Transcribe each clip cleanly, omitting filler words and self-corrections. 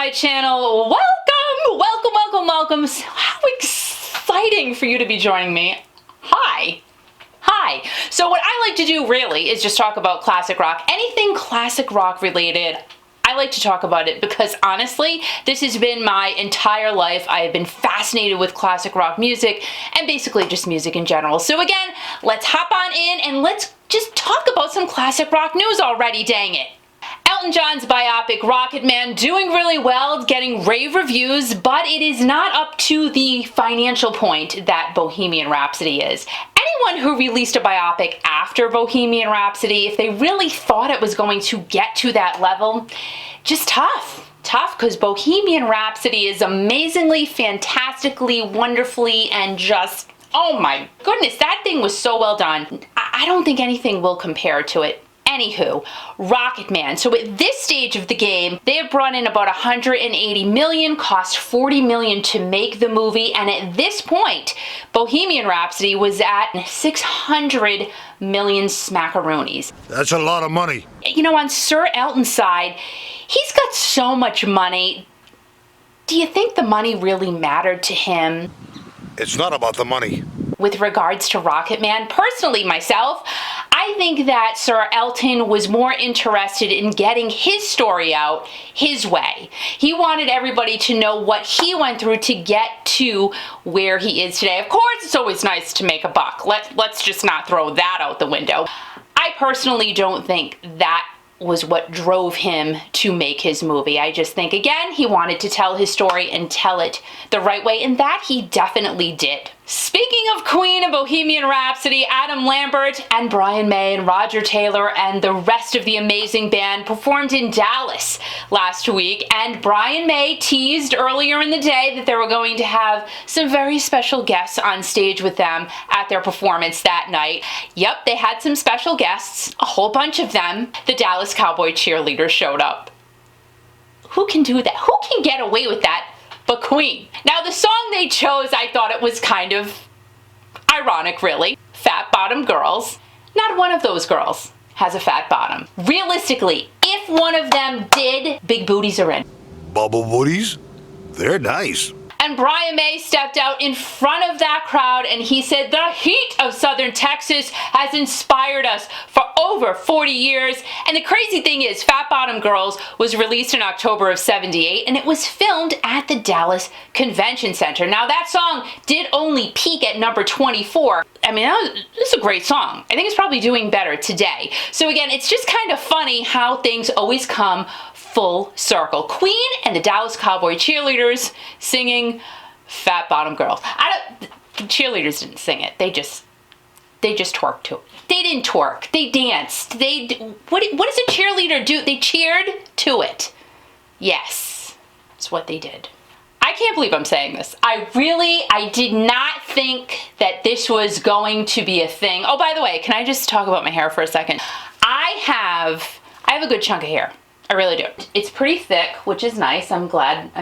my channel. Welcome. How exciting for you to be joining me. Hi. So what I like to do really is just talk about classic rock. Anything classic rock related, I like to talk about it because honestly, this has been my entire life. I have been fascinated with classic rock music and basically just music in general. So again, let's hop on in and let's just talk about some classic rock news already, dang it. Elton John's biopic Rocketman doing really well, getting rave reviews, but it is not up to the financial point that Bohemian Rhapsody is. Anyone who released a biopic after Bohemian Rhapsody, if they really thought it was going to get to that level, just tough because Bohemian Rhapsody is amazingly, fantastically, wonderfully, and just, oh my goodness, that thing was so well done. I don't think anything will compare to it. Anywho, Rocketman. So at this stage of the game, they have brought in about $180 million, cost $40 million to make the movie, and at this point, Bohemian Rhapsody was at $600 million smackaroonies. That's a lot of money. You know, on Sir Elton's side, he's got so much money. Do you think the money really mattered to him? It's not about the money. With regards to Rocketman, personally myself, I think that Sir Elton was more interested in getting his story out his way. He wanted everybody to know what he went through to get to where he is today. Of course, it's always nice to make a buck. Let's just not throw that out the window. I personally don't think that was what drove him to make his movie. I just think, again, he wanted to tell his story and tell it the right way, and that he definitely did. Speaking of Queen and Bohemian Rhapsody, Adam Lambert and Brian May and Roger Taylor and the rest of the amazing band performed in Dallas last week, and Brian May teased earlier in the day that they were going to have some very special guests on stage with them at their performance that night. Yep, they had some special guests, a whole bunch of them. The Dallas Cowboy cheerleaders showed up. Who can do that? Who can get away with that but Queen? Now, the song they chose, I thought it was kind of ironic, really. Fat Bottom Girls. Not one of those girls has a fat bottom. Realistically, if one of them did, big booties are in. Bubble booties? They're nice. And Brian May stepped out in front of that crowd and he said, "The heat of Southern Texas has inspired us for over 40 years. And the crazy thing is, Fat Bottom Girls was released in October of '78 and it was filmed at the Dallas Convention Center. Now that song did only peak at number 24. I mean, this is a great song. I think it's probably doing better today. So again, it's just kind of funny how things always come full circle. Queen and the Dallas Cowboy cheerleaders singing Fat Bottom Girls. The cheerleaders didn't sing it. They just twerked to it. They didn't twerk. They danced. What does a cheerleader do? They cheered to it. Yes, that's what they did. I can't believe I'm saying this. I did not think that this was going to be a thing. Oh, by the way, can I just talk about my hair for a second? I have a good chunk of hair. I really do. It's pretty thick, which is nice. I'm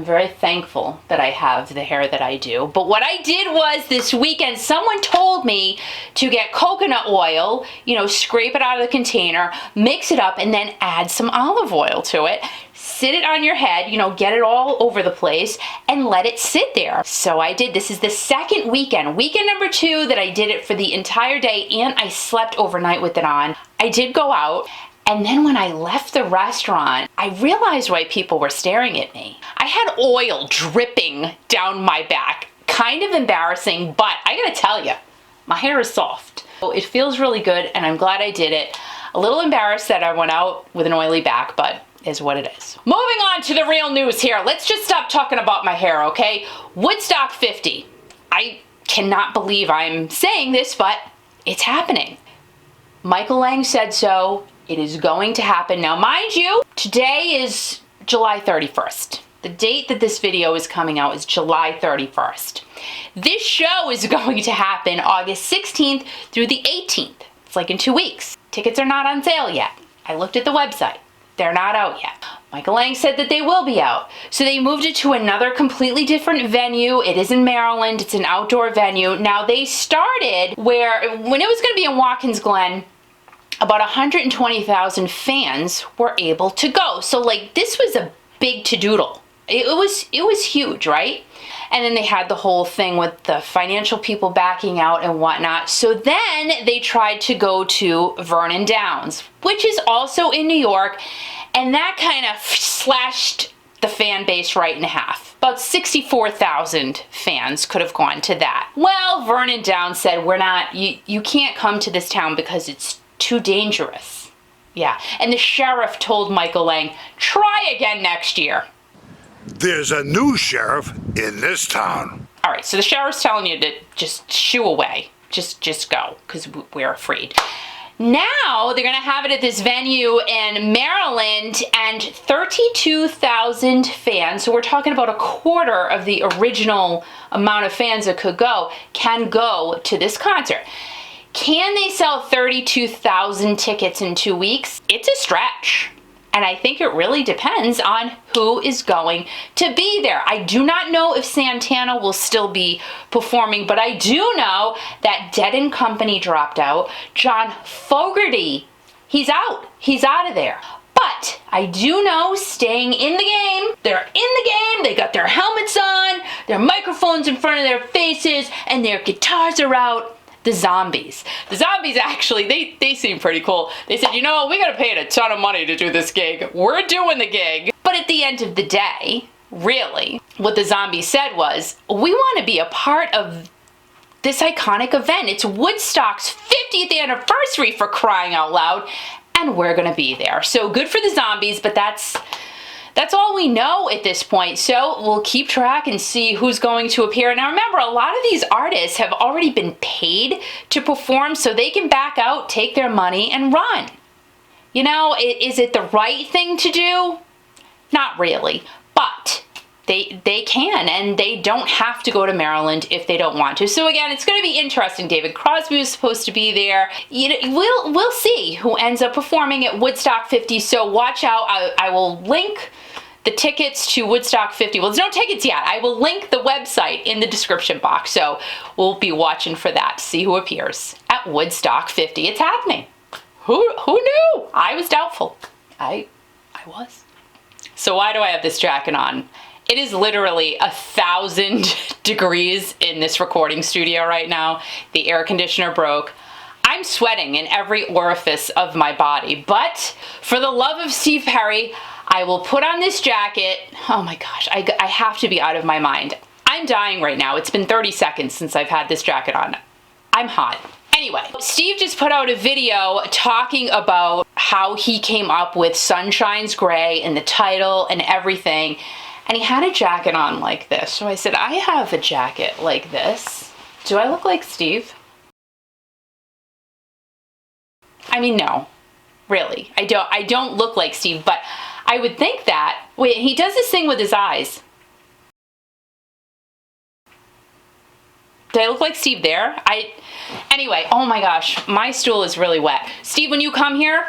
very thankful that I have the hair that I do. But what I did was this weekend, someone told me to get coconut oil, scrape it out of the container, mix it up, and then add some olive oil to it. Sit it on your head, get it all over the place, and let it sit there. So I did. This is the second weekend number 2 that I did it for the entire day, and I slept overnight with it on. I did go out. And then when I left the restaurant, I realized why people were staring at me. I had oil dripping down my back. Kind of embarrassing, but I gotta tell you, my hair is soft. It feels really good, and I'm glad I did it. A little embarrassed that I went out with an oily back, but is what it is. Moving on to the real news here. Let's just stop talking about my hair, okay? Woodstock 50. I cannot believe I'm saying this, but it's happening. Michael Lang said so. It is going to happen. Now, mind you, today is July 31st. The date that this video is coming out is July 31st. This show is going to happen August 16th through the 18th. It's like in 2 weeks. Tickets are not on sale yet. I looked at the website. They're not out yet. Michael Lang said that they will be out. So they moved it to another completely different venue. It is in Maryland. It's an outdoor venue. Now, they started when it was going to be in Watkins Glen, about 120,000 fans were able to go. So this was a big to-doodle. it was huge, right? And then they had the whole thing with the financial people backing out and whatnot. So then they tried to go to Vernon Downs, which is also in New York, and that kind of slashed the fan base right in half. About 64,000 fans could have gone to that. Well, Vernon Downs said, you can't come to this town because it's too dangerous. Yeah, and the sheriff told Michael Lang, try again next year. There's a new sheriff in this town. All right, so the sheriff's telling you to just shoo away. Just go, because we're afraid. Now they're going to have it at this venue in Maryland, and 32,000 fans, so we're talking about a quarter of the original amount of fans that could go, can go to this concert. Can they sell 32,000 tickets in 2 weeks? It's a stretch. And I think it really depends on who is going to be there. I do not know if Santana will still be performing, but I do know that Dead & Company dropped out. John Fogerty, he's out. He's out of there. But I do know, staying in the game, they're in the game, they got their helmets on, their microphones in front of their faces, and their guitars are out. The Zombies. The Zombies actually, they seem pretty cool. They said, you know, we gotta pay a ton of money to do this gig. We're doing the gig. But at the end of the day, really, what the Zombies said was, we want to be a part of this iconic event. It's Woodstock's 50th anniversary, for crying out loud, and we're gonna be there. So good for the Zombies, but that's all we know at this point. So we'll keep track and see who's going to appear. Now remember, a lot of these artists have already been paid to perform, so they can back out, take their money, and run. You know, is it the right thing to do? Not really, but they can, and they don't have to go to Maryland if they don't want to. So again, it's going to be interesting. David Crosby was supposed to be there. You know, we'll see who ends up performing at Woodstock 50. So watch out. I will link the tickets to Woodstock 50. Well, there's no tickets yet. I will link the website in the description box. So we'll be watching for that to see who appears at Woodstock 50. It's happening. Who knew? I was doubtful. I was. So why do I have this jacket on? It is literally 1,000 degrees in this recording studio right now. The air conditioner broke. I'm sweating in every orifice of my body, but for the love of Steve Perry, I will put on this jacket. Oh my gosh, I have to be out of my mind. I'm dying right now. It's been 30 seconds since I've had this jacket on. I'm hot. Anyway, Steve just put out a video talking about how he came up with Sunshine's Gray and the title and everything. And he had a jacket on like this. So I said, I have a jacket like this. Do I look like Steve? I mean, no, really. I don't look like Steve, but I would think that. Wait, he does this thing with his eyes. Do I look like Steve there? Anyway, oh my gosh, my stool is really wet. Steve, when you come here,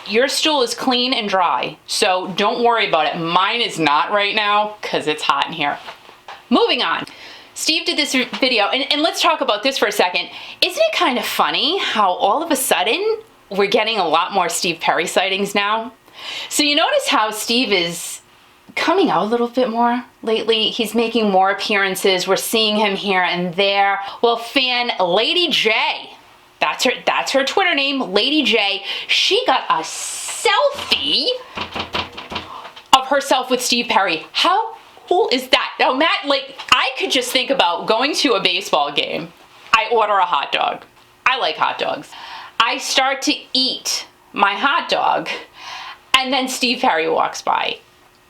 your stool is clean and dry, so don't worry about it. Mine is not right now because it's hot in here. Moving on. Steve did this video, and let's talk about this for a second. Isn't it kind of funny how all of a sudden we're getting a lot more Steve Perry sightings now? So you notice how Steve is coming out a little bit more lately. He's making more appearances. We're seeing him here and there. Well, fan Lady J, that's her Twitter name, Lady J, she got a selfie of herself with Steve Perry. How cool is that? Now, Matt, I could just think about going to a baseball game. I order a hot dog. I like hot dogs. I start to eat my hot dog, and then Steve Perry walks by.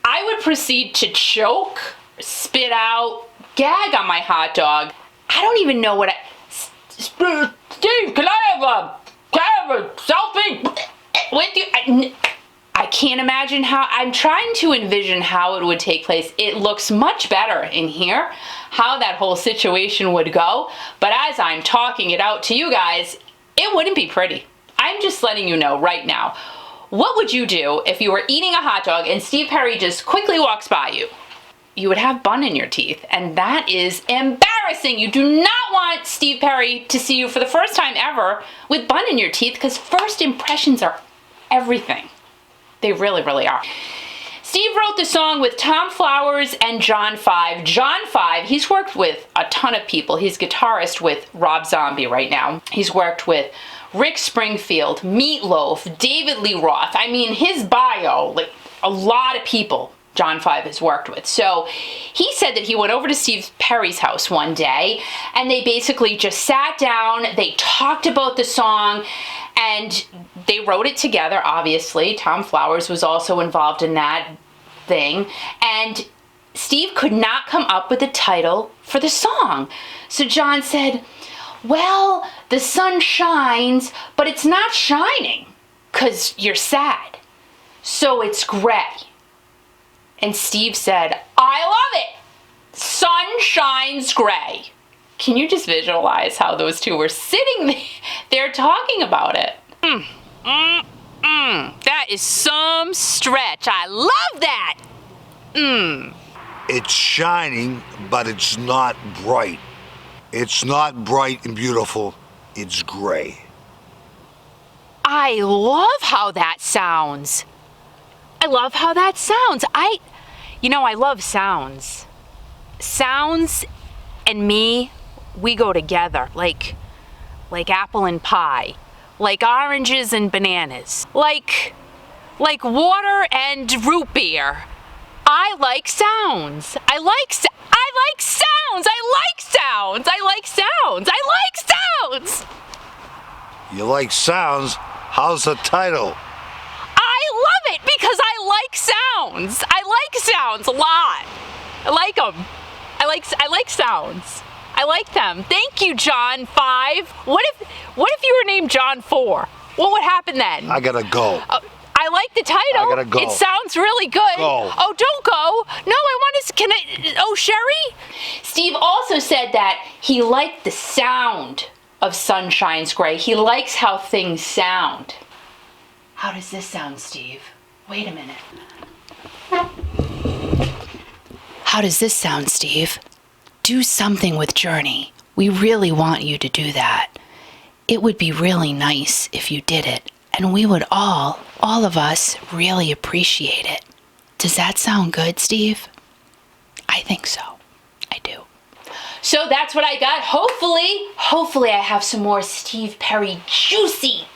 I would proceed to choke, spit out, gag on my hot dog. I don't even know what Steve, can I have a selfie with you? I can't imagine how. I'm trying to envision how it would take place. It looks much better in here, how that whole situation would go. But as I'm talking it out to you guys, it wouldn't be pretty. I'm just letting you know right now. What would you do if you were eating a hot dog and Steve Perry just quickly walks by you? You would have bun in your teeth, and that is embarrassing. You do not want Steve Perry to see you for the first time ever with bun in your teeth, because first impressions are everything. They really, really are. Steve wrote the song with Tom Flowers and John Five. John Five, he's worked with a ton of people. He's guitarist with Rob Zombie right now. He's worked with Rick Springfield, Meatloaf, David Lee Roth. I mean, his bio, like a lot of people John Five has worked with. So he said that he went over to Steve Perry's house one day and they basically just sat down, they talked about the song, and they wrote it together, obviously. Tom Flowers was also involved in that thing. And Steve could not come up with a title for the song. So John said, well, the sun shines, but it's not shining because you're sad. So it's gray. And Steve said, I love it. Sun shines gray. Can you just visualize how those two were sitting there talking about it? That is some stretch. I love that. It's shining, but it's not bright. It's not bright and beautiful. It's gray. I love how that sounds. I love how that sounds. I love sounds. Sounds and me, we go together, like apple and pie, like oranges and bananas, like water and root beer. I like sounds. I like sounds. I like sounds. I like sounds. You like sounds? How's the title? I love it because I like sounds. I like sounds a lot. I like them. I like sounds. I like them. Thank you, John 5. What if you were named John 4? What would happen then? I gotta go. I like the title. I gotta go. It sounds really good. Go. Oh, don't go. No, I want to. Oh, Sherry? Steve also said that he liked the sound of Sun Shines Gray. He likes how things sound. How does this sound, Steve? Wait a minute. How does this sound, Steve? Do something with Journey. We really want you to do that. It would be really nice if you did it, and we would all of us, really appreciate it. Does that sound good, Steve? I think so. I do. So that's what I got. Hopefully I have some more Steve Perry juicy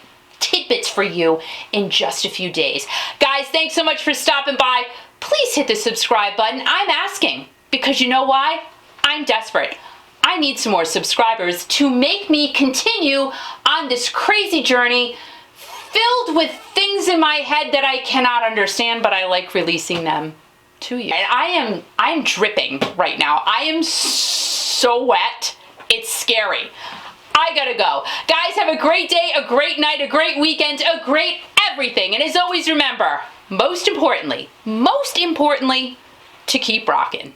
tidbits for you in just a few days. Guys, thanks so much for stopping by. Please hit the subscribe button. I'm asking because you know why? I'm desperate. I need some more subscribers to make me continue on this crazy journey filled with things in my head that I cannot understand, but I like releasing them to you. And I'm dripping right now. I am so wet. It's scary. I gotta go. Guys, have a great day, a great night, a great weekend, a great everything. And as always, remember, most importantly, to keep rocking.